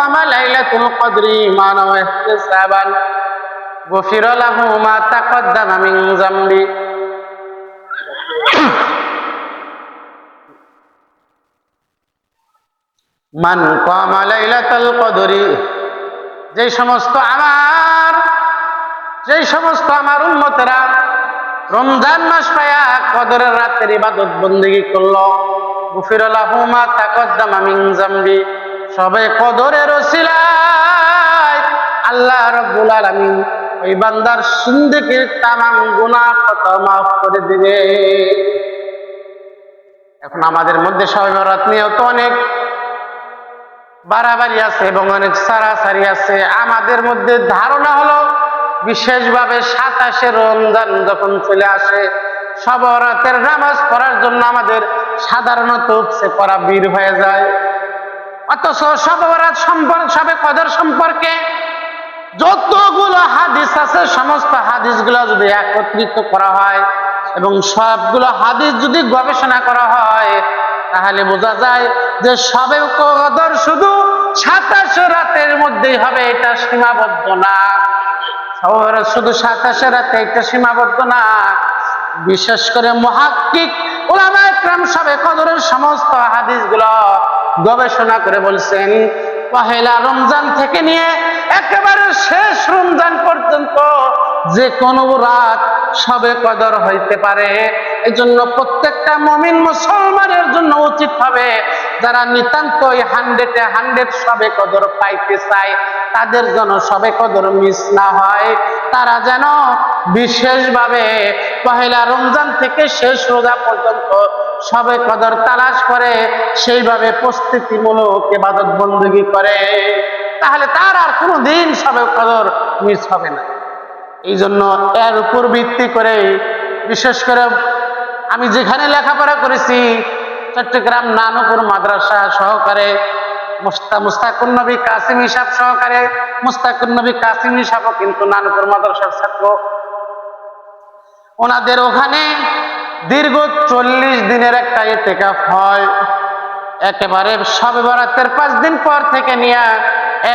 قام ليلة القدر إيمانا واحتسابا غفر له ما تقدم من ذنبه মান কামা লাইলাতুল কদরি যেই সমস্ত আমার উম্মতেরা রমজান মাস পায়া কদরের রাতের ইবাদত বন্দেগী করলো গুফির লাহু মা তাকদ্দামা মিন যামবি সবে কদরের ওসিলায় আল্লাহ রাব্বুল আলামিন ওই বান্দার জিন্দেগীর তামাম গুনাহ কত মাফ করে দিবে। এখন আমাদের মধ্যে শবে বরাত নিয়ে তো অনেক বাড়াবাড়ি আছে এবং অনেক সারাসারি আছে। আমাদের মধ্যে ধারণা হলো বিশেষভাবে 27শে রমজান যখন চলে আসে শবে বরাতের নামাজ পড়ার জন্য আমাদের সাধারণত উপসে পড়া বীর হয়ে যায়, অথচ শবে বরাত শবে কদর সম্পর্কে যতগুলো হাদিস আছে সমস্ত হাদিসগুলো যদি একত্রিত করা হয় এবং সবগুলো হাদিস যদি গবেষণা করা হয় তাহলে বোঝা যায় যে শবে কদর শুধু 27 রাতের মধ্যেই হবে, এটা সীমাবদ্ধ না। শুধু 27 রাতে এটা সীমাবদ্ধ না। বিশেষ করে মুহাক্কিক উলামায়ে কেরাম শবে কদরের সমস্ত হাদিসগুলো গবেষণা করে বলছেন পহেলা রমজান থেকে নিয়ে একেবারে শেষ রমজান পর্যন্ত যে কোনো রাত শবে কদর হইতে পারে। এই জন্য প্রত্যেকটা মুমিন মুসলমানের জন্য উচিত হবে যারা নিতান্তই 100 শবে কদর পাইতে চায় তাদের জন্য শবে কদর মিস না হয়। তারা যেন বিশেষভাবে পহেলা রমজান থেকে শেষ রোজা পর্যন্ত শবে কদর তালাশ করে সেইভাবে প্রস্তুতিমূলক ইবাদত বন্দেগী করে, তাহলে তার আর কোনোদিন শবে কদর মিস হবে না। এই জন্য এর উপর ভিত্তি করে বিশেষ করে আমি যেখানে লেখাপড়া করেছি চট্টগ্রাম নানুপুর মাদ্রাসা সহকারে মুস্তাকুন নবী কাসিমি সাহেব সহকারে, মুস্তাকুন নবী কাসিমি সাহেবও কিন্তু নানুপুর মাদ্রাসার ছাত্র। ওনাদের ওখানে দীর্ঘ 40 দিনের একটা ইতিকাফ হয়, একেবারে শবে বরাতের 5 দিন পর থেকে নিয়ে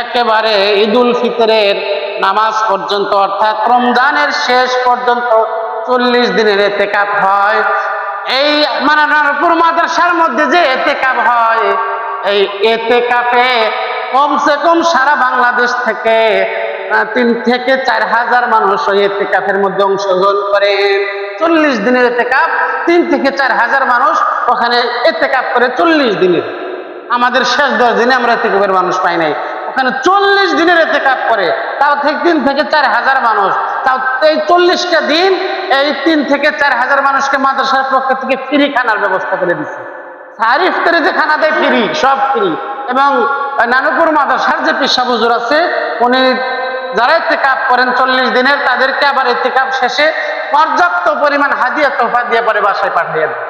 একেবারে ঈদুল ফিতরের নামাজ পর্যন্ত অর্থাৎ রমজানের শেষ পর্যন্ত 40 দিনের ইতিকাফ হয়। এই নানুপুর মাদ্রাসার মধ্যে যে ইতিকাফ হয় এই ইতিকাফে কমসে কম সারা বাংলাদেশ থেকে 3 থেকে 4 হাজার মানুষ ওই ইতিকাফের মধ্যে অংশগ্রহণ করে। 40 দিনের ইতিকাফ 3 থেকে 4 হাজার মানুষ ওখানে ইতিকাফ করে 40 দিনের। আমাদের শেষ 10 দিনে আমরা ইতিকাফের মানুষ পাই নাই, ওখানে 40 দিনের ইতিকাফ করে, তাও থেকে 3 থেকে 4 হাজার মানুষ। তাও এই 40টা দিন এই 3 থেকে 4 হাজার মানুষকে মাদ্রাসার পক্ষ থেকে ফ্রি খানার ব্যবস্থা করে দিচ্ছে। সাহারি ইফতারে যে খানা দেয় ফ্রি, সব ফ্রি। এবং নানুপুর মাদ্রাসার যে পেশা হুজুর আছে উনি যারা ইতিকাফ করেন 40 দিনের তাদেরকে আবার ইতিকাফ শেষে পর্যাপ্ত পরিমাণ হাদিয়া তোহফা দিয়ে পরে বাসায় পাঠিয়ে দেন।